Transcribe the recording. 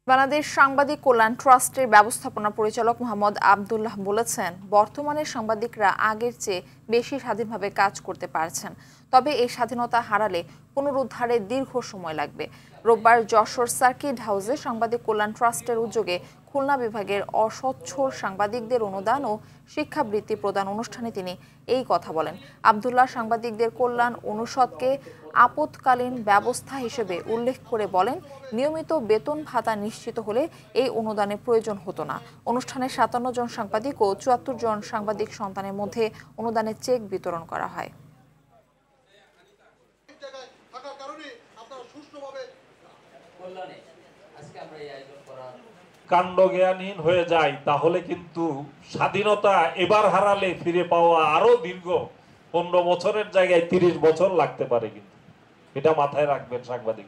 বাংলাদেশ সাংবাদিক কল্যাণ ট্রাস্টের ব্যবস্থাপনা পরিচালক মোহাম্মদ আব্দুল্লাহ বলেছেন, বর্তমানে সাংবাদিকরা আগের চেয়ে বেশি স্বাধীনভাবে কাজ করতে পারছেন। তবে এই স্বাধীনতা হারালে পুনরুদ্ধারে দীর্ঘ সময় লাগবে। রোববার যশোর সার্কিট হাউসে সাংবাদিক কল্যাণ ট্রাস্টের উদ্যোগে খুলনা বিভাগের অসচ্ছল সাংবাদিকদের অনুদান ও শিক্ষাবৃত্তি প্রদান অনুষ্ঠানে তিনি এই কথা বলেন। আব্দুল্লাহ সাংবাদিকদের কল্যাণ অনুষদকে আপৎকালীন ব্যবস্থা হিসেবে উল্লেখ করে বলেন, নিয়মিত বেতন ভাতা নিশ্চিত হলে এই অনুদানের প্রয়োজন হতো না। অনুষ্ঠানে ৫৭ জন সাংবাদিক ও ৭৪ জন সাংবাদিক সন্তানের মধ্যে অনুদানের চেক বিতরণ করা হয়। কাণ্ডজ্ঞানহীন হয়ে যায়, তাহলে কিন্তু স্বাধীনতা এবার হারালে ফিরে পাওয়া আরো দীর্ঘ ১৫ বছরের জায়গায় ৩০ বছর লাগতে পারে। কিন্তু এটা মাথায় রাখবেন সাংবাদিক।